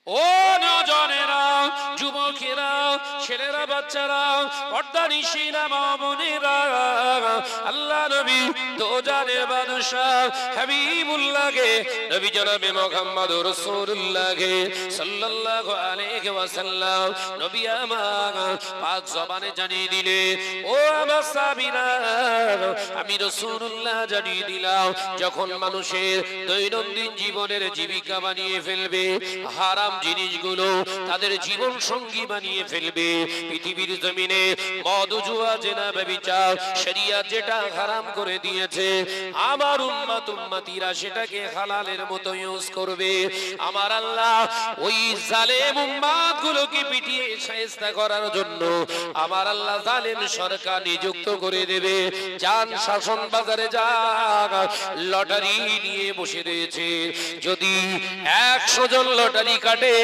ও নজনেরা, যুবকেরা, ছেলেরা, বাচ্চারা, পর্দানিশীরা, মা বোনেরা, আল্লাহ নবী দোজানের বাদশাহ হাবিবুল্লাহকে, নবী জনাবে মুহাম্মদুর রাসূলুল্লাহকে সাল্লাল্লাহু আলাইহি ওয়াসাল্লাম নবী আমার পাক জবানে জানিয়ে দিলে, ও আমার সাহাবীরা, আমি রাসূলুল্লাহ জানিয়ে দিলাম, যখন মানুষের দৈনন্দিন জীবনের জীবিকা বানিয়ে ফেলবে, হারাম জিনিসগুলো তাদের জীবন সঙ্গী বানিয়ে ফেলবে, পৃথিবীর জমিনে মদ, জুয়া, জেনা, ব্যভিচার শরিয়ত যেটা হারাম করে দিয়েছে, আমার উম্মতিরা সেটাকে হালালের মতো ইউজ করবে। আমার আল্লাহ ওই জালেম উম্মতগুলোকে পিটিয়ে শায়েস্তা করার জন্য আমার আল্লাহ জালেম সরকার নিযুক্ত করে দেবে। জান শাসন বাজারে যা লটারি নিয়ে বসে রয়েছে, যদি 100 জন লটারি কাটে,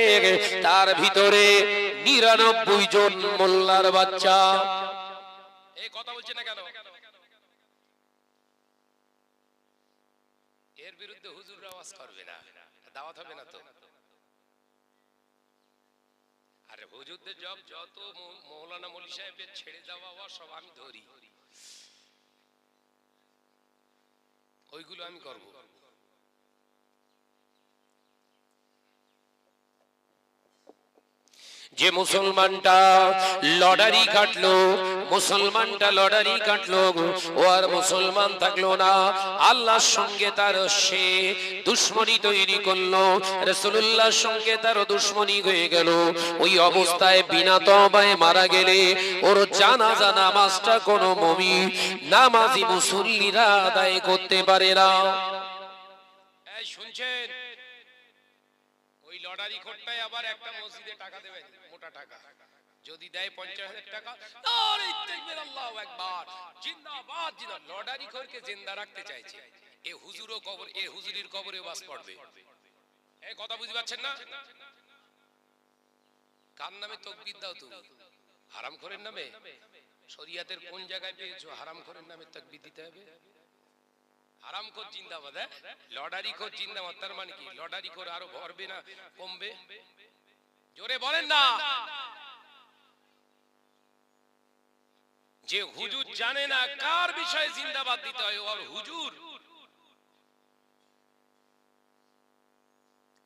তার ভিতরে 99 জন মোল্লার বাচ্চা। এই কথা বলছে না কেন? এর বিরুদ্ধে হুজুররা আওয়াজ করবে না, দাওয়াত হবে না তো। আরে হুজুরদের জব যত মৌলানা মৌলী সাহেবের ছেড়ে দেওয়া সব আমি ধরি, ওইগুলো আমি করব। যে মুসলমানটা লটারি কাটলো, মুসলমানটা লটারি কাটলো, ও আর মুসলমান থাকলো না, আল্লাহর সঙ্গে তার সে দুশ্মনী তৈরি করলো, রাসূলুল্লাহর সঙ্গে তার দুশ্মনী হয়ে গেল। ওই অবস্থায় বিনা তওবায় মারা গেলে ওর জানাজা নামাজটা কোনো মুমিন নামাজি মুসল্লিরা আদায় করতে পারে না। এই শুনছেন? ওই লটারি খোরটাই আবার একটা মসজিদে টাকা দেবে, মোটা টাকা যদি দেয় 50,000 টাকা, নারে তাকবীর, আল্লাহু আকবার, জিন্দাবাদ, জিন্দাবাদ। লটারি খোরকে জিন্দা রাখতে চাইছে। এ হুজুরও কবর, এ হুজুরির কবরে বাস পড়বে। এই কথা বুঝতে পারছেন না? কার নামে তাকবীর দাও তুমি? হারামখোরের নামে? শরীয়তের কোন জায়গায় পেয়েছো হারামখোরের নামে তাকবীর দিতে হবে? হারামখোর জিন্দাবাদ, লটারি খোর জিন্দাবাদ। তার মানে কি লটারি খোর আরো ভরবে না কমবে? জোরে বলেন না। যে হুজুর জানে না কার বিষয়ে জিন্দাবাদ দিতে হয়, আর হুজুর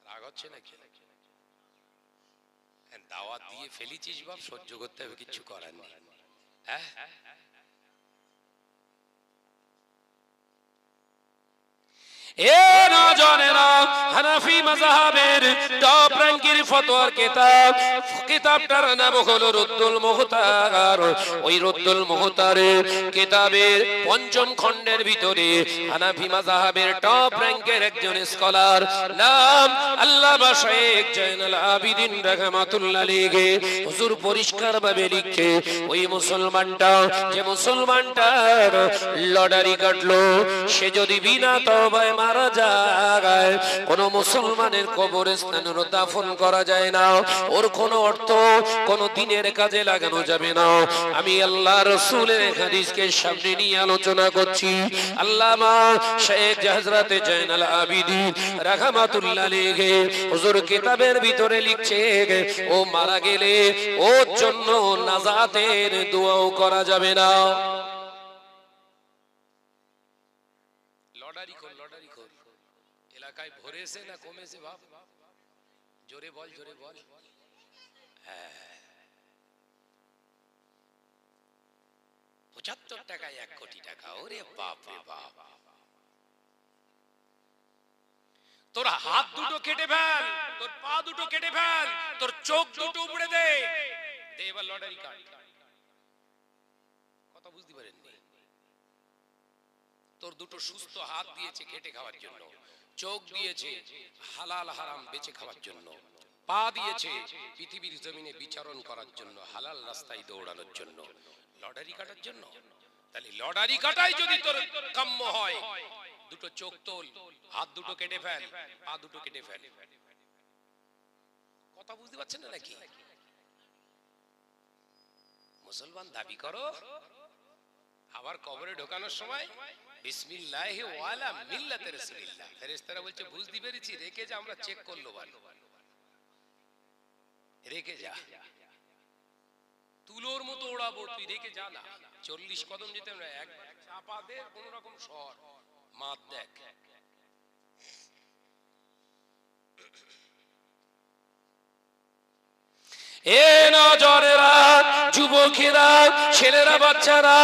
রাগ হচ্ছে নাকি? দাওয়াত দিয়ে ফেলেছিস বাপ, সহ্য করতে হবে, কিছু করার নেই। হ্যাঁ, এ নজনেরা, হানাফি মাযহাবের টপ র্যাঙ্কের ফতোয়ার কিতাব, কিতাবটার নাম হলো রুদ্দুল মুহতার। ওই রুদ্দুল মুহতারের কিতাবের ৫ম খণ্ডের ভিতরে হানাফি মাযহাবের টপ র্যাঙ্কের একজন স্কলার নাম আল্লামা শেখ জয়নুল আবেদিন রাহমাতুল্লাহ আলাইহি হুজুর পরিষ্কার ভাবে লিখে, ওই মুসলমানটা, যে মুসলমানটা লটারি কাটলো, সে যদি বিনা তওবায় মারা যায়, কোন মুসলমানের কবরস্থানে দাফন করা যায় না, ওর কোন অর্থ কোন দিনের কাজে লাগানো যাবে না। আমি আল্লাহ রাসূলের হাদিসকে সামনে নিয়ে আলোচনা করছি। আল্লামা শেখ হযরতে জয়নুল আবেদিন রাহমাতুল্লাহ আলাইহি হুজুর কিতাবের ভিতরে লিখছে, ও মারা গেলে ওর জন্য নাজাতের দোয়াও করা যাবে না। লটারি খোর, লটারি খোর এলাকায় ভরেছে না কমেছে বাপ? জোরে বল, জোরে বল। 75 টাকায় 1 কোটি টাকা, ওরে বাপ রে বাপ। তোর হাত দুটো কেটে ফেল, তোর পা দুটো কেটে ফেল, তোর চোখ দুটো উপড়ে দে, দে এবার লটারি কাট। কথা বুঝতে পারেননি? তোর দুটো সুস্থ হাত দিয়েছে খেটে খাওয়ার জন্য, চোখ দিয়েছে হালাল হারাম বেঁচে খাওয়ার জন্য, পা দিয়েছে পৃথিবীর জমিনে বিচরণ করার জন্য, হালাল রাস্তায় দৌড়ানোর জন্য, লটারি কাটার জন্য। তাহলে লটারি কাটাই যদি তোর কাম্য হয়, দুটো চোখ তোল, হাত দুটো কেটে ফেল, পা দুটো কেটে ফেল। কথা বুঝতে পারছেন না নাকি? মুসলমান দাবি করো, আবার কবরে ঢোকানোর সময় বিসমিল্লাহি ওয়ালা মিল্লাতে রাসূলিল্লাহ, ফেরেশতারা বলছে বুঝতে পেরেছি, রেখে যে আমরা চেক করলো ভালো। দেখে যা, তুলোর মতো ওড়াবো, তুই দেখে যা না। 40 কদম যেতে আমরা একবার চাপা দে, কোন রকম শহর মাত দেখ। এ নজরেরা, যুবকেরা, ছেলেরা, বাচ্চারা,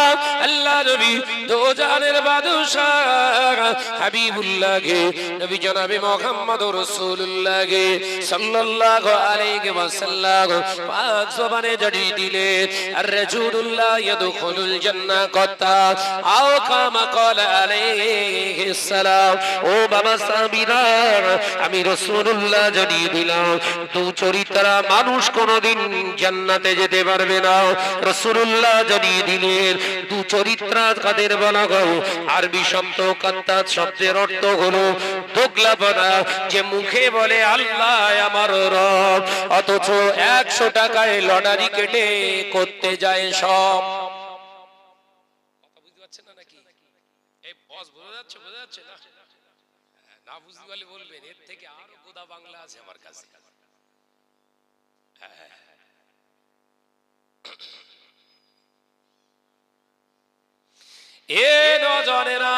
আল্লাহ নবী দোজানের বাদশাহ হাবিবুল্লাহকে, নবী জনাবে মুহাম্মদুর রাসূলুল্লাহকে সাল্লাল্লাহু আলাইহি ওয়াসাল্লাম পাক জবানে জানিয়ে দিলেন, আর রাসূলুল্লাহ ইয়াদখুলুল জান্নাহ কাতা আও কামা ক্বালা আলাইহিস সালাম। ও বাবা সাহাবীরা, আমি রাসূলুল্লাহ জানিয়ে দিলাম, দু চরিত্রা মানুষ কোনদিন জান্নাতে যেতে পারবে না। রাসূলুল্লাহ জানিয়ে দিলেন, দু চরিত্রা কাদের বলা হয়? আরবি শব্দ কাত্তাত শব্দের অর্থ হলো দোগলাপনা, যে মুখে বলে আল্লাহ আমার রব, অথচ 100 টাকায় লটারি কেটে করতে যায় সব। কথা বুঝতে পারছেন না নাকি? এই বস বোঝা যাচ্ছে? বোঝা যাচ্ছে না? না বুঝতে পারলে বলবেন, এর থেকে আরো গোদা বাংলা আছে আমার কাছে। এ নজরেরা,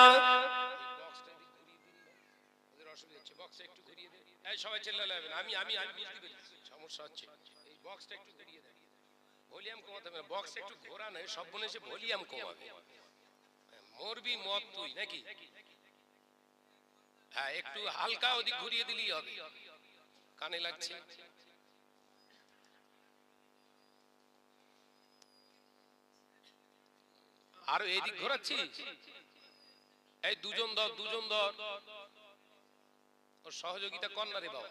একটু ঘুরিয়ে দেন, এই সবাই চিল্লাবেন, আমি আমি আমি বুঝতে পেরেছি সমস্যা হচ্ছে। এই বক্সটা একটু ঘুরিয়ে দেন, ভলিউম কমাতে হবে। বক্সটা একটু ঘোরা নয়, সব মনে হচ্ছে ভলিউম কমাবে। মরবি মত তুই নাকি? হ্যাঁ, একটু হালকা ওদিক ঘুরিয়ে দিলেই হবে, কানে লাগছে। আরো এদিক ঘোরাচ্ছি, এই দুজন ধর, দুজন ধর, ওর সহযোগিতা কর না রে বাবা।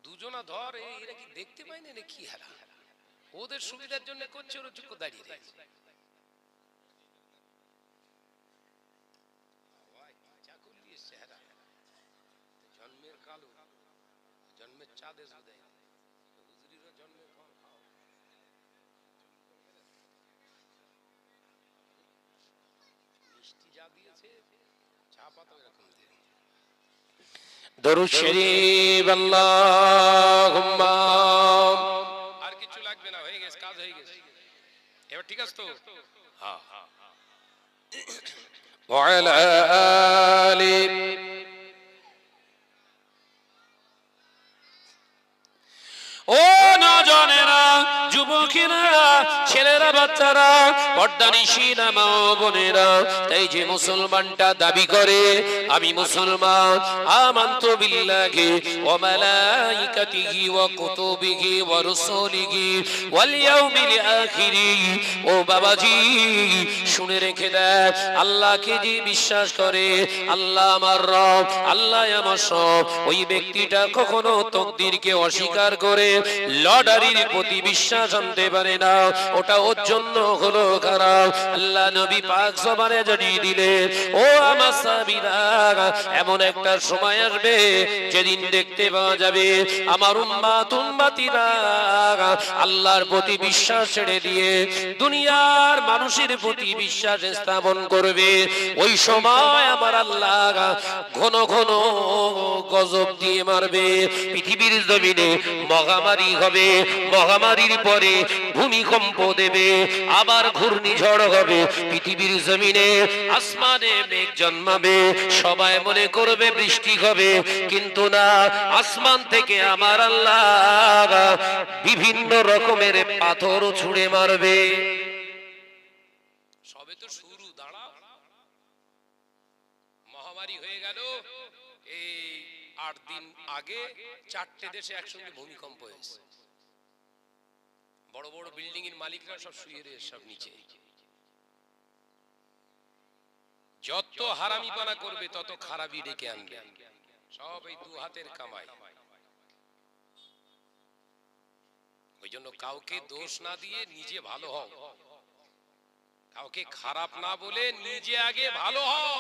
দুজনা ধর, এরা কি দেখতে পায় না কি হারা? ওদের সুবিধার জন্য করছে, ওর চুপ দাঁড়িয়ে রয়েছে। জন্মের কালো, জন্মের চাঁদে দেয়, হুজুরিরা জন্মের খাও। মিষ্টি যা দিয়েছে, চা পাতা এরকম দিয়ে। দরুদ শরীফ আল্লাহুম্মা। আর কিছু লাগবে না, হয়ে গেছে, কাজ হয়ে গেছে। এবার ঠিক আছে তো? হ্যাঁ। ওয়া আলা আলি। ও নজনেরা, যুবকেরা, ছেলেরা, বাচ্চারা, পর্দানিশীনা মা ও বোনেরা, তাই যে মুসলমানটা দাবি করে আমি মুসলমান, আমান্তু বিল্লাহি ওয়া মালাইকাতিহি ওয়া কুতুবিহি ওয়া রুসুলিহি ওয়াল ইয়াউমিল আখির, ও বাবাজি শুনে রেখে দেখ, আল্লাহকে যে বিশ্বাস করে, আল্লাহ আমার রব, আল্লাহ আমার সব, ওই ব্যক্তিটা কখনো তকদিরকে অস্বীকার করে লটারির প্রতি বিশ্বাস আনতে পারে না। ওটা ওর জন্য হলো খারাপ। আল্লাহ নবী পাক জবানে জানিয়ে দিলেন, ও আমার সাহাবীরা, এমন একটা সময় আসবে যেদিন দেখতে পাওয়া যাবে আমার উম্মতিরা আল্লাহর প্রতি বিশ্বাস ছেড়ে দিয়ে দুনিয়ার মানুষের প্রতি বিশ্বাস স্থাপন করবে। ওই সময় আমার আল্লাহ ঘন ঘন গজব দিয়ে মারবে। পৃথিবীর জমিনে মহামারী হবে, মহামারীর পরে ভূমিকম্প দেবে, আবার ঘূর্ণিঝড় হবে, পৃথিবীর জমিনে আসমানে মেঘ জন্মাবে, সবাই মনে করবে বৃষ্টি হবে, কিন্তু না, আসমান থেকে আমার আল্লাহ বিভিন্ন রকমের পাথর ছুঁড়ে মারবে। সবে তো শুরু, দাঁড়া। মহামারী হয়ে গেল, এই 8 দিন আগে 4টে দেশে একসঙ্গে ভূমিকম্প হয়েছে। বড় বড় বিল্ডিং এর মালিকরা সব শুয়ে রয়েছে, সব নিচে। যত হারামিপানা করবে তত খারাপই ডেকে আনবে, সব এই 2 হাতের কামাই। ওই জন্য কাউকে দোষ না দিয়ে নিজে ভালো হও, কাউকে খারাপ না বলে নিজে আগে ভালো হও।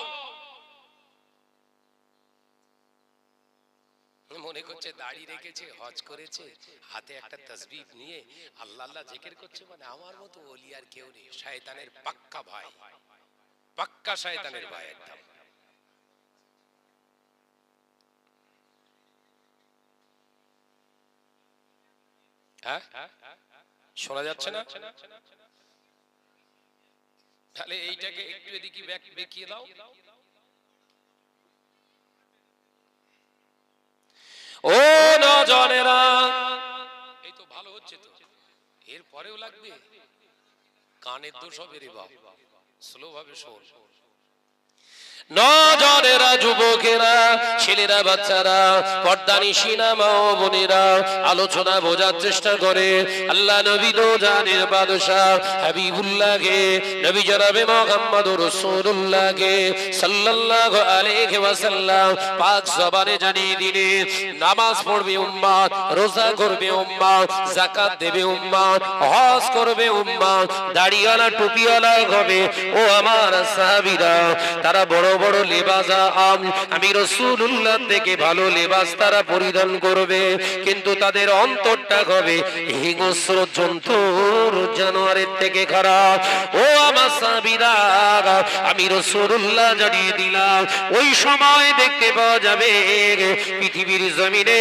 মনে করছে দাড়ি রেখেছে, হজ করেছে, হাতে একটা তাসবিহ নিয়ে আল্লাহ আল্লাহ জিকির করছে, মানে আমার মতো ওলি আর কেউ নেই। শয়তানের পাক্কা ভাই, পাক্কা শয়তানের ভাই একদম। হ্যাঁ শোনা যাচ্ছে না? তাহলে এইটাকে একটু এদিকে বেঁকিয়ে দাও। ও নজনেরা, এই তো ভালো হচ্ছে তো, এর পরেও লাগবে? কানের দোষ হবে রে বাপ, স্লো ভাবে শোন। নজনেরা, যুবকেরা, ছেলেরা, বাচ্চারা, পর্দানিশিনা মা ও বোনেরা, আলোচনা বোঝার চেষ্টা করে। আল্লাহ নবী দো জানের বাদশাহ হাবিবুল্লাহকে, নবী জনাবে মুহাম্মদুর রাসূলুল্লাহকে সাল্লাল্লাহু আলাইহি ওয়াসাল্লাম পাক জবানে জানিয়ে দিলেন, নামাজ পড়বে উম্মত, রোজা করবে উম্মত, যাকাত দেবে উম্মত, হজ করবে উম্মত, দাড়িওয়ালা টুপিওয়ালা হবে। ও আমার সাহাবীরা, তারা বড় বড় লেবাস আমি রাসূলুল্লাহ থেকে ভালো লেবাস তারা পরিধান করবে, কিন্তু তাদের অন্তরটা হবে হিংস্র জন্তুর জানোয়ারের থেকে খারাপ। ও আমার সাহাবীরা, আমি রাসূলুল্লাহ জানিয়ে দিলাম, ওই সময় দেখতে পাওয়া যাবে পৃথিবীর জমিনে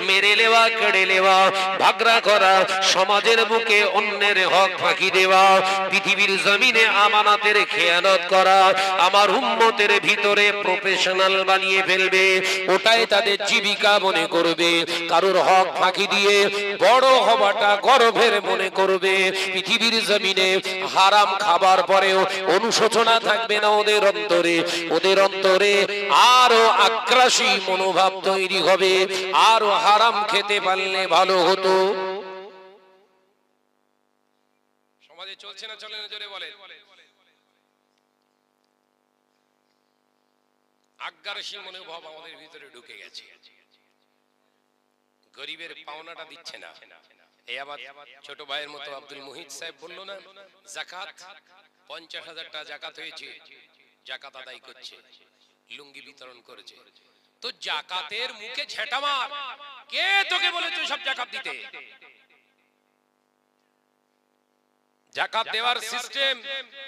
মেরে নেওয়া, কেড়ে নেওয়া, ভাগরা করা, সমাজের বুকে অন্যের হক ফাঁকি দেওয়া, পৃথিবীর জমিনে আমানাতের খেয়ানত করা, আমার উম্মতের ভিতরে প্রফেশনাল বানিয়ে ফেলবে। ওটাই তাদের জীবিকা মনে করবে। কারোর হক ফাঁকি দিয়ে বড় হওয়াটা গর্বের মনে করবে। পৃথিবীর জমিনে হারাম খাবার পরেও অনুশোচনা থাকবে না ওদের অন্তরে। ওদের অন্তরে আরো আগ্রাসী মনোভাব তৈরি হবে, আরো হারাম খেতে পারলে ভালো হতো। সমাজে চলছে না চলে না জোরে বলে? আগ্রাসী মনোভাব আমাদের ভিতরে ঢুকে গেছে। গরিবের পাওনাটা দিচ্ছে না। এই আবার ছোট ভাইয়ের মতো আব্দুল মুহিত সাহেব বলল না, যাকাত 50,000 টাকা যাকাত হয়েছে, যাকাত আদায় করছে, লুঙ্গি বিতরণ করেছে। তো যাকাতের মুখে ঝেঁটা মার, কে তোকে বলেছে সব যাকাত দিতে? যাকাত দেওয়ার সিস্টেম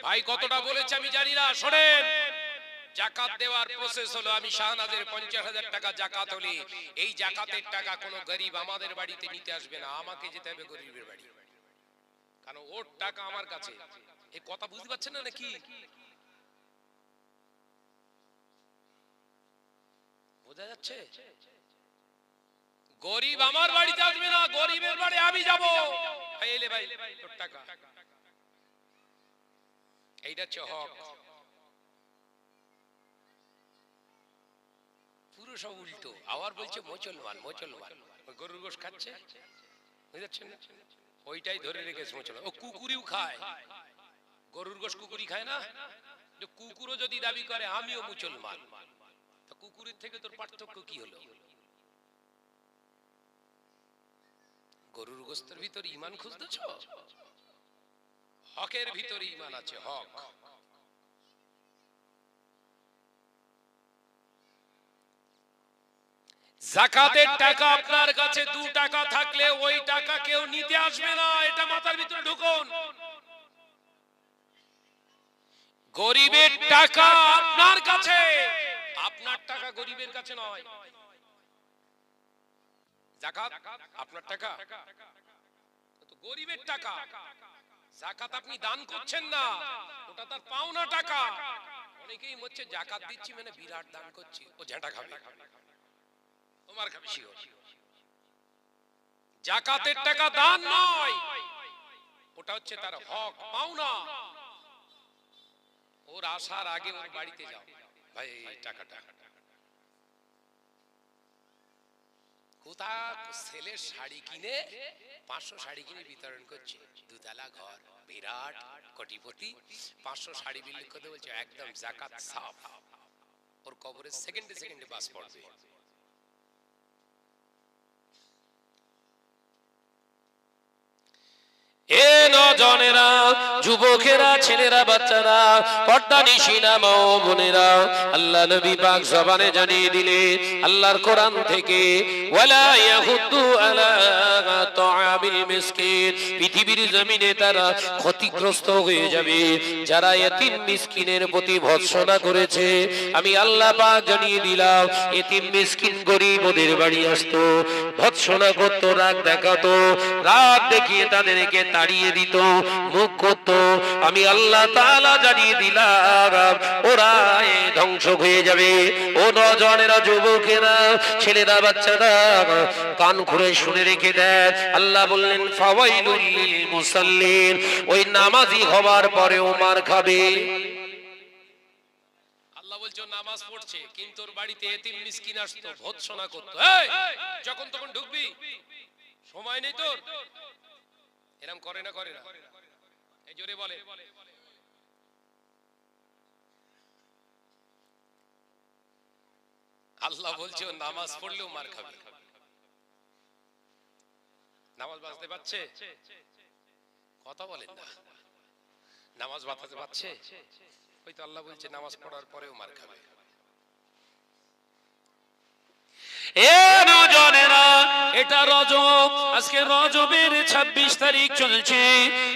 ভাই কতটা বলেছে আমি জানি না, শোনেন। যাকাত দেওয়ার প্রসেস হলো, আমি শাহনাজের 50,000 টাকা যাকাত হলে এই যাকাতের টাকা কোনো গরিব আমাদের বাড়িতে নিতে আসবে না, আমাকে যেতে হবে গরিবের বাড়ি, কারণ ওর টাকা আমার কাছে। এই কথা বুঝতে পারছেন না নাকি? বোঝা যাচ্ছে? গরিব আমার বাড়িতে আসবে না, গরিবের বাড়ি আমি যাব। ভাই এলে ভাই তোর টাকা, এইটা হচ্ছে হক। পুরো সব উল্টো। আবার বলছে মুসলমান মুসলমান, গরুর গোশ খাচ্ছে, বুঝাচ্ছেন না? ওইটাই ধরে রেখেছে মুসলমান। ও কুকুরিও খায়, গরুর গোশ কুকুরি খায় না? যে কুকুরও যদি দাবি করে আমিও মুসলমান, তো কুকুরের থেকে তোর পার্থক্য কি হলো? গরুর গোস্তের ভিতর ঈমান খুঁজতেছ? হকের ভিতরে ঈমান আছে, হক। যাকাতের টাকা আপনার কাছে 2 টাকা থাকলে ওই টাকা কেউ নিতে আসবে না, এটা মাথার ভিতরে ঢুকুন। গরিবের টাকা আপনার কাছে, আপনার টাকা গরিবের কাছে নয়। যাকাত আপনার টাকা, তো গরিবের টাকা। যাকাত আপনি দান করছেন না, ওটা তার পাওনা টাকা। অনেকেই হচ্ছে যাকাত দিচ্ছি মানে বিরাট দান করছি, ও ঝাঁটা খাবে, তোমার খাবে শিওর। যাকাতের টাকা দান নয়, ওটা হচ্ছে তার হক, পাওনা। ওর আসার আগে ওর বাড়িতে যাও, ভাই এই টাকাটা। কোথা ছেলের শাড়ি কিনে 500 শাড়ি কিনে বিতরণ করছে, 2 তলা ঘর, বিরাট কোটিপতি, 500 শাড়ি বিলি করতে বলছে, একদম যাকাত সাফ। ওর কবরে সেকেন্ডে সেকেন্ডে বাস পড়বে। এ নজনেরা, যুবকেরা, ছেলেরা, বাচ্চারা, পর্দানিশিনা মা ও বোনেরা, আল্লাহ নবী পাক জবানে জানিয়ে দিলেন আল্লাহর কোরআন থেকে, ওয়ালা ইয়াহুদ্দু আলা তাআমিল মিসকিন। পৃথিবীর জমিনে তারা ক্ষতিগ্রস্ত হয়ে যাবে। যারা এতিম মিসকিনের প্রতি ভৎসনা করেছে, আমি আল্লাহ পাক জানিয়ে দিলাম, এতিম মিসকিন গরিব ওদের বাড়ি আসতো, ভৎসনা করতো, রাগ দেখাতো, রাগ দেখিয়ে তাদেরকে তাড়িয়ে দিত, মুখ করতো, আমি আল্লাহ তাআলা জানিয়ে দিলাম ওরা ধ্বংস হয়ে যাবে। ও নওজওয়ানেরা, যুবকেরা, ছেলেরা, বাচ্চারা, কান খুলে শুনে রেখে দেন। আল্লাহ বললেন ফাওয়াইলুল লিল মুসাল্লিন, ওই নামাজি হওয়ার পরেও মার খাবে। আল্লাহ বলছে নামাজ পড়ছে কিন্তু ওর বাড়িতে এতিম মিসকিন আসতো, ভৎসনা করতো, এই যখন তখন ঢুকবি, সময় নেই তোর, এরকম করে না, করে না, এই জোরে বলে। আল্লাহ বলছে ও নামাজ পড়লেও মার খাবে। নামাজ বাঁচতে পারছে? কথা বলেন না। নামাজ বাঁচাতে পারছে? ওই তো আল্লাহ বলছে নামাজ পড়ার পরেও মার খাবে। এ নওজওয়ানেরা, এটা রজব, আজকে রজবের 26 তারিখ চলছে,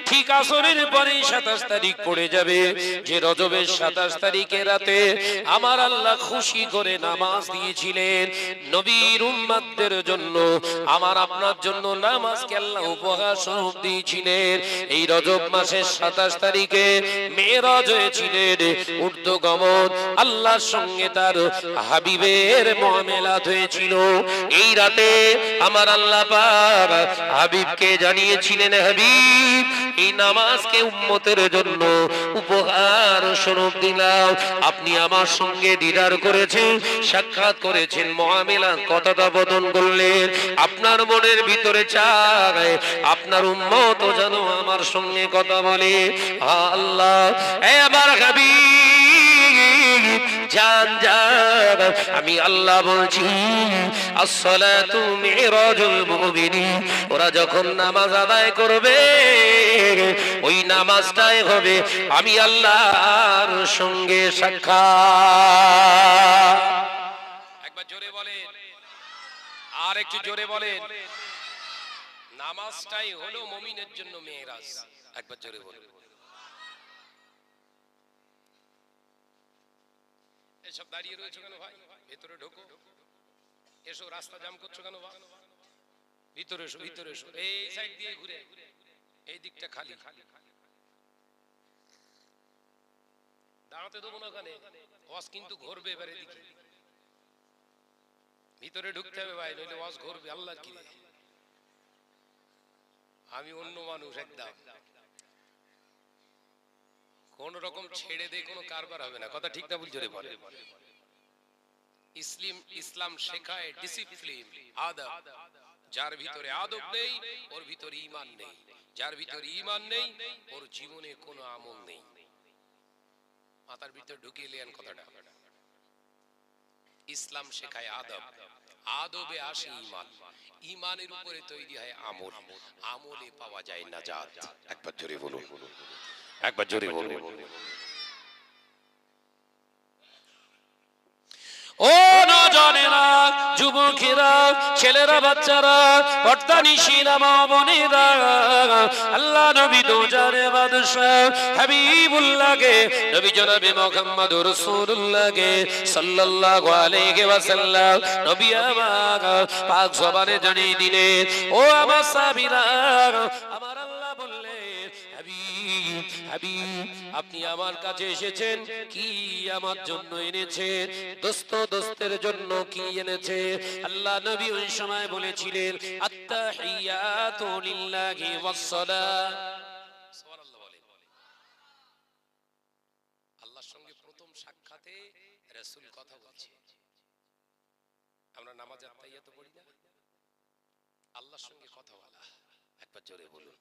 ঠিক আসরের পরে 27 তারিখ পড়ে যাবে। যে রজবের 27 তারিখের রাতে আমার আল্লাহ খুশি করে নামাজ দিয়েছিলেন নবীর উম্মতদের জন্য, আমার আপনার জন্য নামাজকে আল্লাহ উপহার স্বরূপ দিয়েছিলেন। এই রজব মাসের 27 তারিখে মেরাজ হয়েছিলেন, ঊর্ধ্বগমন, আল্লাহর সঙ্গে তার হাবিবের মুআমেলাত হয়েছিল। এই রাতে আমার আল্লাহ পাক হাবিবকে জানিয়েছিলেন, হাবিব, এই নামাজকে উম্মতের জন্য উপহার স্বরূপ দিলাম। আপনি আমার সঙ্গে দিদার করেছেন, সাক্ষাৎ করেছেন, মুআমেলাত, কথোপকথন করলেন। আপনার মনের ভিতরে চায় আপনার উম্মত যেন আমার সঙ্গে কথা বলে। আল্লাহ, এ আমার হাবিব, জান জান, আমি আল্লাহ বলছি, আসসালাতু মিরাজুল মুমিনিন, ওরা যখন নামাজ আদায় করবে ওই নামাজটাই হবে আমি আল্লাহর সঙ্গে সাক্ষাৎ। একবার জোরে বলেন, আর একটু জোরে বলেন। নামাজটাই হলো মুমিনের জন্য মেরাজ। একবার জোরে বলেন। এসব দাঁড়িয়ে রয়েছে কেন ভাই? ভেতরে ঢোকো, এসো, রাস্তা জাম করছো কেন? ভিতরে এসো, ভিতরে এসো, এই সাইড দিয়ে ঘুরে, এই দিকটা খালি, দাঁড়াতে দেবো না ওখানে, ওয়াজ কিন্তু ঘুরবে এবারে দিকে, ভিতরে ঢুকতে হবে ভাই, নইলে ওয়াজ ঘুরবে। আল্লাহ কি, আমি অন্য মানুষ, একদম কোন রকম ছেড়ে দিয়ে কোনো কারবার হবে না। কথা ঠিক না ভুল জোরে বলে। ইসলাম শেখায় ডিসিপ্লিন, আদব। যার ভিতরে আদব নেই ওর ভিতরে ঈমান নেই, যার ভিতরে ঈমান নেই ওর জীবনে কোনো আমল নেই। মাথার ভিতরে ঢুকিয়ে নেন কথাটা। ইসলাম শেখায় আদব, আদবে আসে ঈমান, ঈমানের উপরে তৈরি হয় আমল, আমলে পাওয়া যায় নাজাত। একবার জোরে বলুন, একবার জোরে বলুন। ও নওজওয়ানেরা, যুবকেরা, ছেলেরা, বাচ্চারা, পর্দানিশীনা মা বোনেরা, আল্লাহ নবী দোজানের বাদশা হাবিবুল্লাহকে, নবী জনাবে মুহাম্মদুর রাসূলুল্লাহকে সাল্লাল্লাহু আলাইহি ওয়াসাল্লাম নবী আমার পাক জবানে জানিয়ে দিলেন, ও আমার সাহাবীরা, আমার আল্লাহ বললেন, হাবিব, হাবিব, আপনি আমার কাছে এসেছেন, কি আমার জন্য এনেছেন? দোস্ত দোস্তের জন্য কি এনেছে? আল্লাহ নবী ওই সময় বলেছিলেন, আত্তাহিয়াতু লিল্লাহি ওয়াসসালাম। সুবহানাল্লাহ বলে। আল্লাহর সঙ্গে প্রথম সাক্ষাতে রাসূল কথা বলছে। আমরা নামাজে আত্তাহিয়াত পড়ি না? আল্লাহর সঙ্গে কথা বলা। একবার জোরে বলুন।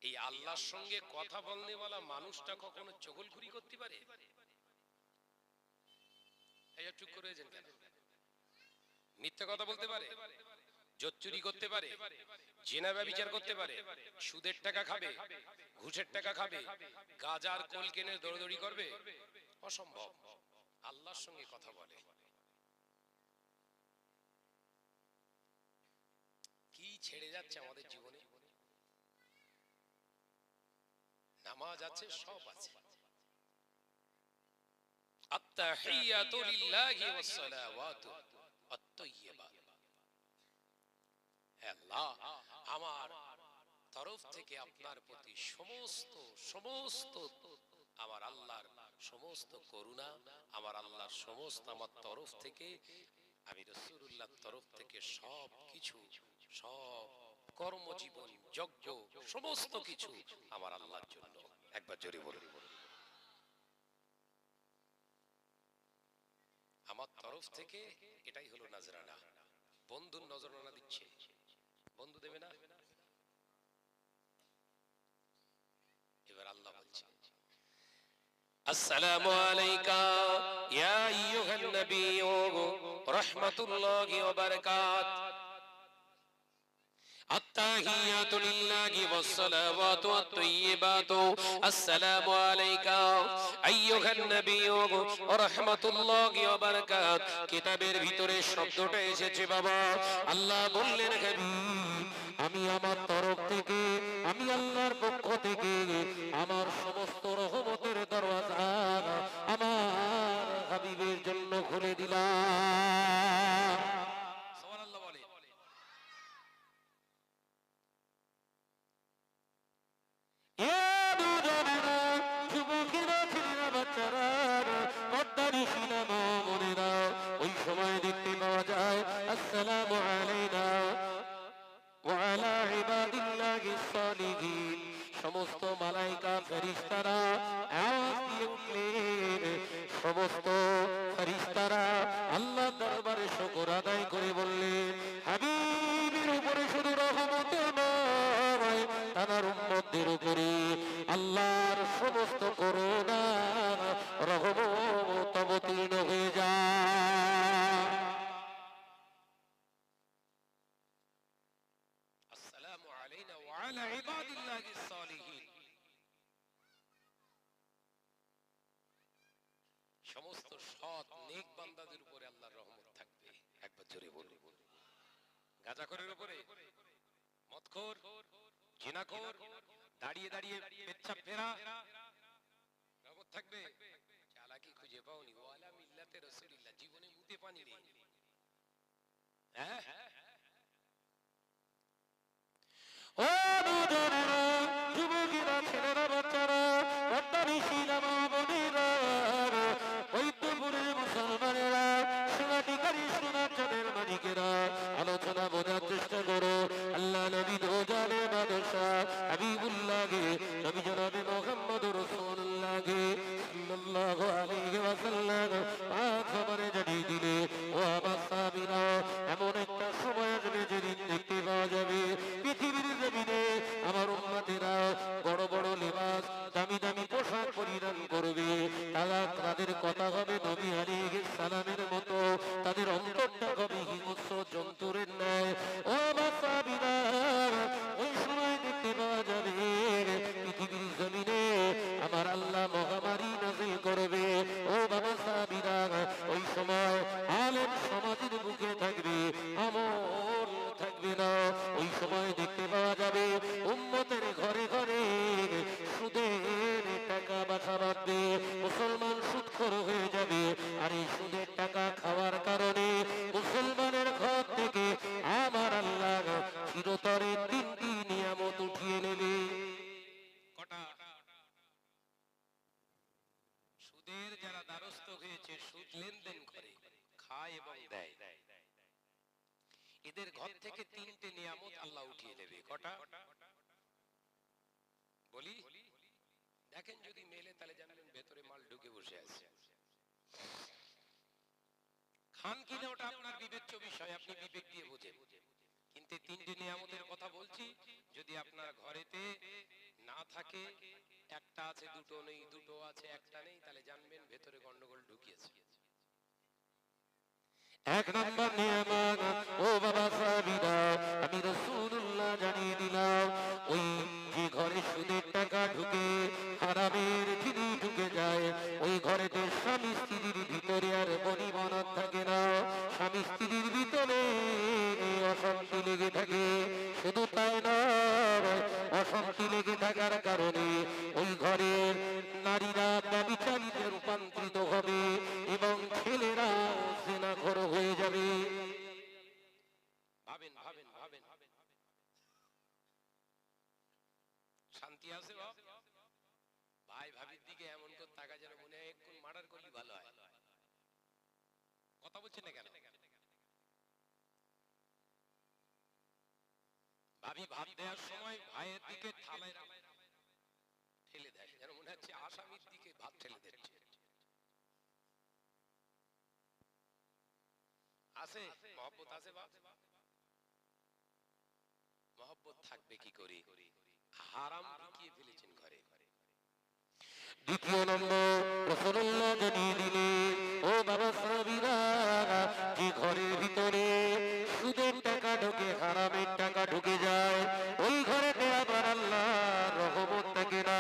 এই আল্লাহর সঙ্গে কথা বলনে वाला মানুষটা কখনো চগলখুরি করতে পারে? এই চুপ করে যেন কেন? মিথ্যা কথা বলতে পারে, জোর চুরি করতে পারে, জিনা ব্যভিচার করতে পারে, সুদের টাকা খাবে, ঘুষের টাকা খাবে, গাজার কোল কেনে দৌড়দৌড়ি করবে? অসম্ভব। আল্লাহর সঙ্গে কথা বলে। কি ছেড়ে যাচ্ছে আমাদের জীবনে? নামাজ আছে, সব আছে। আত্তাহিয়াতু লিল্লাহি ওয়াস সালাওয়াতু আত-তাইয়্যিবাত। হে আল্লাহ, আমার তরফ থেকে আপনার প্রতি সমস্ত আমার আল্লাহর সমস্ত করুণা, আমার আল্লাহর সমস্ত আমার তরফ থেকে, আমি রাসূলুল্লাহর তরফ থেকে সব কিছু, সব কর্মজীবন, যজ্ঞ, সমস্ত কিছু আমার আল্লাহর জন্য। একবার জোরে বলুন, আমার তরফ থেকে এটাই হলো নজরানা। বন্ধুর নজরানা দিচ্ছে, বন্ধু দেবে না? এবার আল্লাহ বলছে, আসসালামু আলাইকা ইয়া আইয়ুহান নাবিয়্যু রাহমাতুল্লাহি ওয়া বারাকাতুহু। التحيات لله والصلوات والطيبات السلام عليك أيها النبي ورحمة الله وبركاته। কিতাবের ভিতরে শব্দটা এসেছে বাবা, আল্লাহ বললেন হাবিব, আমি আমার তরফ থেকে, আমি আল্লাহর পক্ষ থেকে আমার সমস্ত রহমতের দরওয়াজা আমার হাবিবের জন্য খুলে দিলাম। সুবহানাল্লাহ বলে। ওই সময় দেখতে পাওয়া যায় আসসালামু আলাইনা ওয়া আলা ইবাদিল্লাহিস সালিহিন। সমস্ত মালায়েকা ফেরেশতারা আওয়াজ দিয়ে উঠলেন, সমস্ত ফেরেশতারা আল্লাহ দরবারে শুকর আদায় করে বললেন, হাবিবের উপরে শুধু রহমত নয়, তার উম্মতদের উপরে আল্লাহর সমস্ত করুণা রহমত অবতীর্ণ হয়ে যায়। আসসালামু আলাইনা ওয়া আলা ইবাদিল্লাহিস সালিহিন। সমস্ত সৎ নেক বান্দাদের উপরে আল্লাহর রহমত থাকবে। একবার জোরে বলুন। গাঁজাখোরের উপরে, মদখোর, জিনাখোর, দাঁড়িয়ে দাঁড়িয়ে পেচ্ছাপ ফেরা, রহমত থাকবে। চালাকি খুঁজে পাওনি, ওয়ালা মিল্লাতে রাসূলুল্লাহ, জীবনে মুতে পানি নেই। হ্যাঁ, ও নওজওয়ানেরা, যুবকেরা, ছেলেরা, বাচ্চারা, পর্দানিশীলা মা বোনেরা, ঐক্যপুরের মুসলমানেরা, সোনাটিকারী সোনার চাঁদের মালিকেরা, আলোচনা বোঝার চেষ্টা করো। আল্লাহ নবী দোজানের বাদশাহ হাবিবুল্লাহকে, নবী জনাবে মুহাম্মদুর রাসূলুল্লাহকে সাল্লাল্লাহু আলাইহি ওয়াসাল্লাম খবরে জানিয়ে দিলে, ও আমার সাহাবীরা, এমন একটা সময় আসবে যেদিন দেখতে পাওয়া যাবে পৃথিবীর জমিনে আমার উম্মতেরা বড় বড় লেবাস, দামি দামি পোশাক পরিধান করবে, তারা তাদের কথা হবে নবী আলাইহিস সালামের মতো, তাদের অন্তরটা হবে হিংস্র জন্তুরের ন্যায়। ও সাহাবীরা, ওই সময় দেখতে পাওয়া যাবে পৃথিবীর জমিনে আমার আল্লাহ মহামারী নাযিল করবে। ও বাবা সাহাবীরা, ওই সময় আলেম সমাজের বুকে থাকবে, আমল থাকবে না। ওই সময় দেখতে পাওয়া যাবে উম্মতের ঘরে ঘরে সুদের টাকা বাসা বাঁধবে, মুসলমান সুদখোর হয়ে যাবে। আর এই সুদের টাকা খাওয়ার কারণে মুসলমানের ঘর থেকে আমার আল্লাহ চিরতরে তিনটি নিয়ামত উঠিয়ে নেবে। কটা? সুদের যারা দ্বারস্থ হয়েছে, সুদ লেনদেন করে, খায় এবং দেয়, এদের ঘর থেকে তিনটে নিয়ামত আল্লাহ উঠিয়ে নেবে। কটা বলি? দেখেন যদি মেলে তাহলে জানবেন ভেতরে মাল ঢুকে বসে আছে। খান কিনা ওটা আপনার বিবেচ্য বিষয়, আপনি বিবেক দিয়ে বোঝেন। কিন্তু তিনটে নিয়ামতের কথা বলছি, যদি আপনার ঘরেতে না থাকে, একটা আছে দুটো নেই, দুটো আছে একটা নেই, তাহলে জানবেন ভেতরে গন্ডগোল ঢুকিয়েছে। এক নম্বর নিয়ামত, ও বাবা সাহাবীরা, আমি রাসূলুল্লাহ জানিয়ে দিলাম, ওই যে ঘরে সুদের টাকা ঢুকে, হারামের জিনিস ঢুকে যায়, ওই ঘরেতে স্বামী স্ত্রীর ভিতরে আর বনিবনত থাকে না, স্বামী স্ত্রীর ভিতরে অশান্তি লেগে থাকে, দিকে এমন করে তাকা যেন মনে হয় একটু মার্ডার করলে ভালো হয়। কথা বলছেন না কেন? ভাবি ভাত দেওয়ার সময় ভাইয়ের দিকে থালায় ঠেলে দেয়, যেন মনে হচ্ছে আসামির দিকে ভাত ঠেলে দিচ্ছে। আছে মহব্বত, আছে বাপ, মহব্বত থাকবে কি করে? হারাম ঢুকিয়ে ফেলেছেন ঘরে। দ্বিতীয় নম্বর রাসূলুল্লাহ জানিয়ে দিলেন, ও বাবা সাহাবীরা, যে ঘরের ভিতরে সুদের টাকা ঢোকে, হারামের টাকা ঢুকে যায়, ওই ঘরেতে আবার আল্লাহর রহমত থাকে না।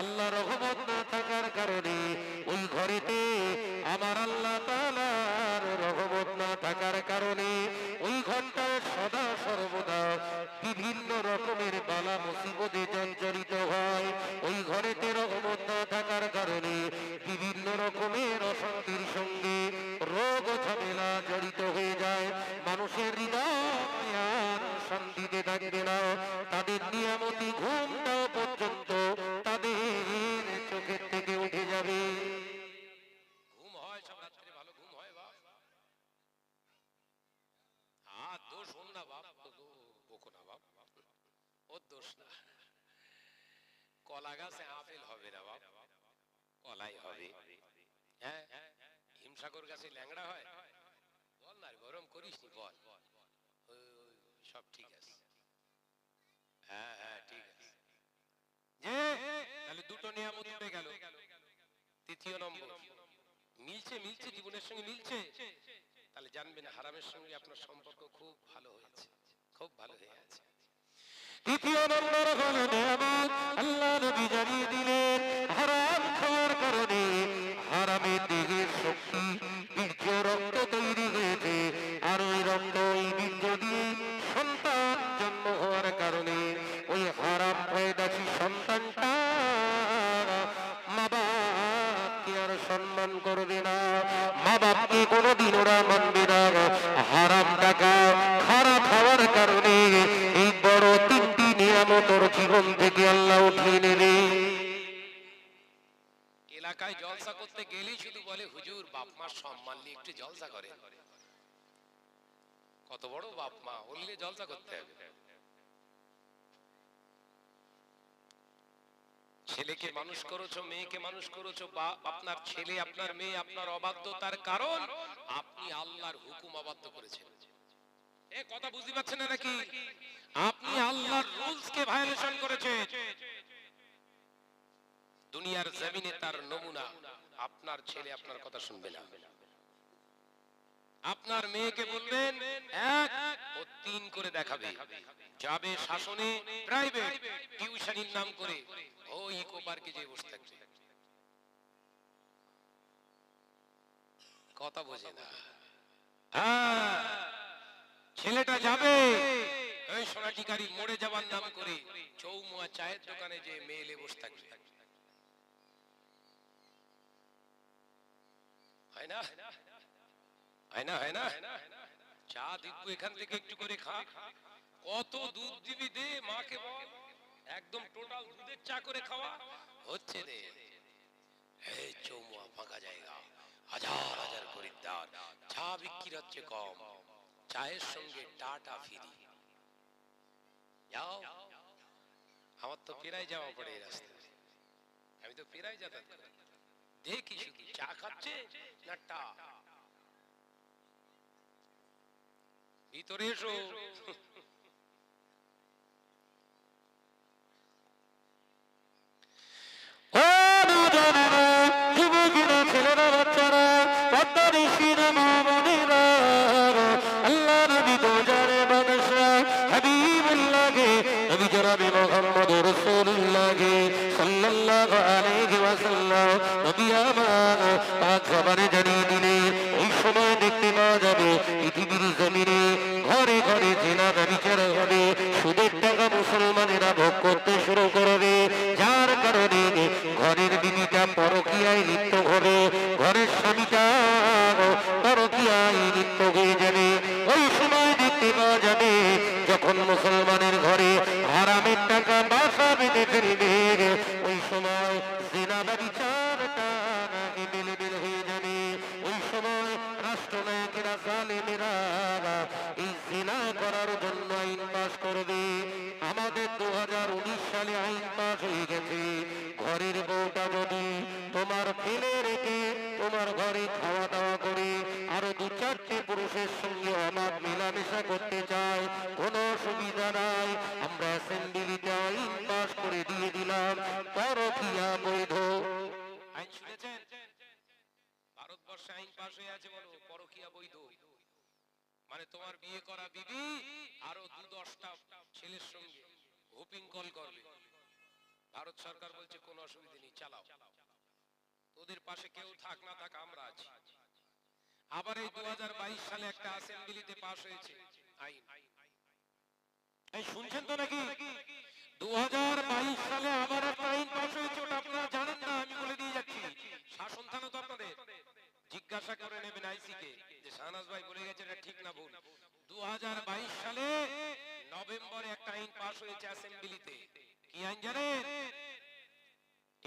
আল্লাহর রহমত না থাকার কারণে ওই ঘরেতে আমার আল্লাহ তাআলার রহমত না থাকার কারণে ওই ঘরটায় সদা সর্বদা বিভিন্ন রকমের বালা মুসিবতে জর্জরিত হয়। ওই ঘরেতে রহমত না থাকার কারণে বিভিন্ন রকমের অশান্তির সঙ্গে রোগ ঝামেলা জড়িত হয়ে যায়। মানুষের হৃদয় আর শান্তিতে থাকবে না, তাদের নিয়ামতি ঘুমটাও পর্যন্ত তাদের চোখের থেকে উঠে যাবে। ঘুম হয় সব রাত্রে, ভালো ঘুম হয় বাপ। দোষ ওর না বাপ, বকো না বাপ, ওর দোষ না। কলা গাছে আপেল হবে না বাপ, কলাই হবে। হ্যাঁ, হিমসাগর গাছে ল্যাংড়া হয়? বল না, গরম করিস নি, বল। সব ঠিক আছে, হ্যাঁ হ্যাঁ ঠিক আছে। তাহলে দুটো নিয়ামত উঠে গেল। তৃতীয় নম্বর, মিলছে মিলছে, জীবনের সঙ্গে মিলছে, তাহলে জানবেন হারামের সঙ্গে আপনার সম্পর্ক খুব ভালো হয়েছে, খুব ভালো হয়ে আছে। তৃতীয় নম্বর হলো নিয়ামত। আল্লাহ নবী জানিয়ে দিলেন, হারাম খাওয়ার কারণে হারামের দেহের শক্তি, বীর্য, রক্ত তৈরি হয়েছে, আর ওই রক্ত, ওই বীর্য দিয়ে সন্তান জন্ম হওয়ার কারণে ওই হারাম পয়দাসী সন্তানটা মা বাপকে আর সম্মান করবে না, মা বাপকে কোনোদিন ওরা মানবে না। হারাম টাকা, খারাপ হওয়ার কারণে এই বড় তিনটি নিয়ামত ওর জীবন থেকে আল্লাহ উঠিয়ে নেবে। এলাকায় জলসা করতে গেলেই শুধু বলে, হুজুর বাপ মার সম্মান নিয়ে একটু জলসা করে। কত বড় বাপ মা, বললে জলসা করতে হবে। ছেলেকে মানুষ করেছো, মেয়েকে মানুষ করেছো, বা আপনার ছেলে আপনার মেয়ে আপনার অবাধ্যতার কারণ আপনি আল্লাহর হুকুম অবাধ্য করেছেন। এ কথা বুঝতে পারছেন না নাকি? আপনি আল্লাহর রুলস কে ভায়োলেশন করেছেন। দুনিয়ার জমিনে তার নমুনা, আপনার ছেলে আপনার কথা শুনবে না। আপনার মেয়েকে বলবেন 1 ও 3 করে দেখাবে, যাবে শাসনে প্রাইভেট টিউশনির নাম করে ওই ইকো পার্কে যে বসে থাকবে। কথা বোঝে না। ছেলেটা যাবে ওই সোনাটিকারি মোড়ে যাবার নাম করে চৌমুয়া চায়ের দোকানে যে মেয়ে বসে থাকবে। হয় না? হয় না? হয় না? চা দিব এখান থেকে একটু করে খা। কত দুধ দিবি দে, মাকে বল একদম টোটাল দুধের চা করে খাওয়া হচ্ছে রে। এই চৌমুয়া ফাঁকা জায়গা, হাজার হাজার খরিদ্দার, চা বিক্রি হচ্ছে কম, চায়ের সঙ্গে টাটা ফ্রি। যাও, আমার তো ফেরাই যাওয়া পড়ে এই রাস্তায়, আমি তো ফেরাই যাতায়াত করি, দেখি শুধু চা খাচ্ছে না টা। ভিতরে এসো। ও নওজওয়ানেরা, যুবকেরা, ছেলেরা, বাচ্চারা, পর্দানিশীরা, মা বোনেরা, আল্লাহ নবী দো জানে বাদশাহ হাবিবুল্লাহকে, নবী জনাবে মুহাম্মদ রাসূলুল্লাহকে সাল্লাল্লাহু আলাইহি ওয়াসাল্লাম নবী আমার পাক জবানে জানিয়ে দিলেন, ওই সময় দেখতে পাওয়া যাবে পৃথিবীর জমিনে ঘরে ঘরে জেনা ব্যভিচার হবে, সুদের টাকা মুসলমানেরা ভোগ করতে শুরু করবে, যার কারণে ঘরের বিবিটা পরকীয়ায় লিপ্ত হবে, ঘরের স্বামীটা পরকীয়ায় লিপ্ত হয়ে যাবে। ওই সময় দেখতে পাওয়া যাবে যখন মুসলমানের ঘরে হারামের টাকা বাসা বেঁধে ফেলবে, ওই সময় জিনা ব্যভিচার যারা জালেমেরা এই জিনা করার জন্য আইন পাস করবে। আমাদের 2019 সালে আইন পাস হয়ে গেছে, ঘরের বউটা যদি তোমার ফেলে রেখে তোমার ঘরে খাওয়া দাওয়া করে আরো 2-4টে পুরুষের সঙ্গে অবাধ মেলামেশা করতে চায়, কোনো অসুবিধা নাই। আমরা অ্যাসেম্বলিতে আইন পাস করে দিয়ে দিলাম, পরকীয়া বৈধ। আইন শুনেছেন? ভারতবর্ষে আইন পাস হয়ে আছে, বলো পরকীয়া বৈধ। মানে তোমার বিয়ে করা বিবি আরো 2-10টা ছেলের সঙ্গে হুপিং কল করবে। ভারত সরকার বলছে কোনো অসুবিধা নেই, চালাও, তোদের পাশে কেউ থাক না থাক আমরা আছি। আবার এই 2022 সালে একটা অ্যাসেম্বলিতে পাস হয়েছে আইন, এই শুনছেন তো নাকি? 2022 সালে আবার একটা আইন পাস হয়েছে, ওটা আপনারা জানেন না, আমি বলে দিয়ে যাচ্ছি। শাসন থানা তো আপনাদের, জিজ্ঞাসা করে নেবেন আইসি কে যে শাহনাজ ভাই বলে গেছে এটা ঠিক না ভুল। 2022 সালে নভেম্বরে একটা আইন পাস হয়েছে অ্যাসেম্বলিতে। কি আইন জানেন?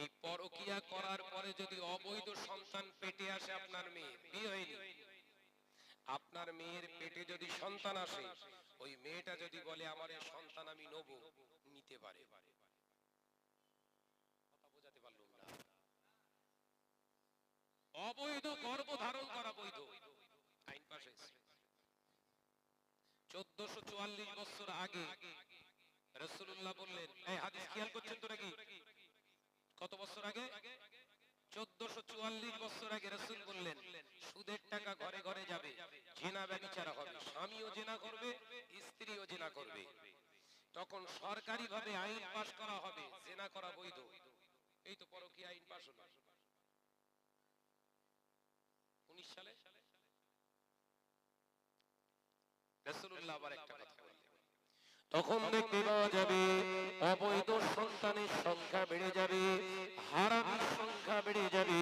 এই পরকীয়া করার পরে যদি অবৈধ সন্তান পেটে আসে, আপনার মেয়ে বিয়ে হয়নি, আপনার মেয়ের পেটে যদি সন্তান আসে, ওই মেয়েটা যদি বলে আমার এই সন্তান আমি নেব, নিতে পারে। কথা বোঝাতে পারলাম না? অবৈধ গর্ভ ধারণ করা বৈধ, আইন পাস হয়েছে। 1444 বছর আগে রাসূলুল্লাহ বললেন, এই হাদিস খেয়াল করছেন তো নাকি? কত বছর আগে? 1444 বছর আগে রাসূল বললেন, সুদের টাকা ঘরে ঘরে যাবে, জিনা ব্যভিচার হবে, স্বামীও জিনা করবে, স্ত্রীও জিনা করবে। তখন সরকারি ভাবে আইন পাস করা হবে, জিনা করা বৈধ। এই তো পরকীয়া আইন পাস হলো 19 সালে। রাসূলুল্লাহ আবার একটা কথা বললেন, তখন দেখতে পাওয়া যাবে অবৈধ সন্তানের সংখ্যা বেড়ে যাবে, হারামের সংখ্যা বেড়ে যাবে।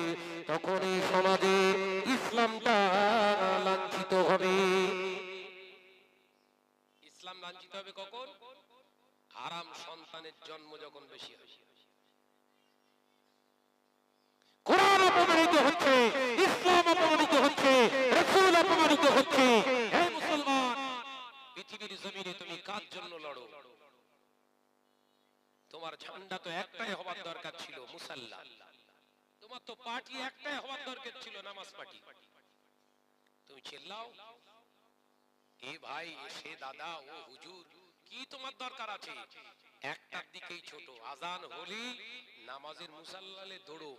তখন এই সমাজে ইসলামটা লাঞ্ছিত হবে। ইসলাম লাঞ্ছিত হবে কখন? হারাম সন্তানের জন্ম যখন বেশি হবে। কোরআন অপমানিত হচ্ছে, ইসলাম অপমানিত হচ্ছে, রাসূল অপমানিত হচ্ছে। হে মুসলমান, পৃথিবীর জমিনে তুমি কার জন্য লড়ো? তোমার ঝান্ডা তো একটাই হওয়ার দরকার ছিল, মুসাল্লা। তোমার তো পার্টি একটাই হওয়ার দরকার ছিল, নামাজ পার্টি। তুমি চিল্লাও এ ভাই, সে দাদা, ও হুজুর, কি তোমার দরকার আছে? একটার দিকেই ছোট, আজান হলি নামাজের মুসাল্লালে দৌড়ো।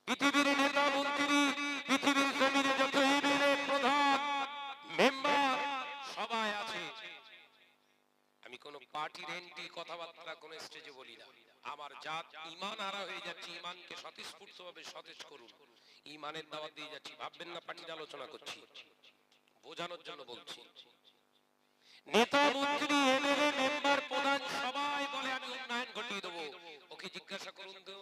পৃথিবীর নেতা মন্ত্রী, পৃথিবীর জমিনে যত এমএলএ, প্রধান, মেম্বার সবাই আছে। আমি কোন পার্টির এন্টি কথাবার্তা কোন স্টেজে বলি না। আমার জাত ঈমান হারা হয়ে যাচ্ছে, ঈমানকে স্বতঃস্ফূর্তভাবে সতেজ করুন। ঈমানের দাওয়াত দিয়ে যাচ্ছি, ভাববেন না পার্টির আলোচনা করছি, বোঝানোর জন্য বলছি। নেতা মন্ত্রী, এমএলএ, মেম্বার, প্রধান সবাই বলে আমি উন্নয়ন ঘটিয়ে দেবো। ওকে জিজ্ঞাসা করুন তো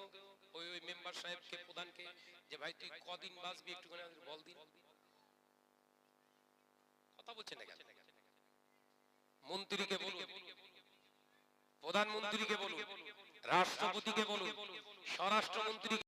ওই মেম্বার সাহেবকে, প্রধানকে, যে ভাই তুই কদিন বাঁচবি একটুখানি আমাদের বল দিন। কথা বলছেন না কেন? মন্ত্রীকে বলুন, প্রধানমন্ত্রীকে বলুন, রাষ্ট্রপতিকে বলুন, স্বরাষ্ট্রমন্ত্রী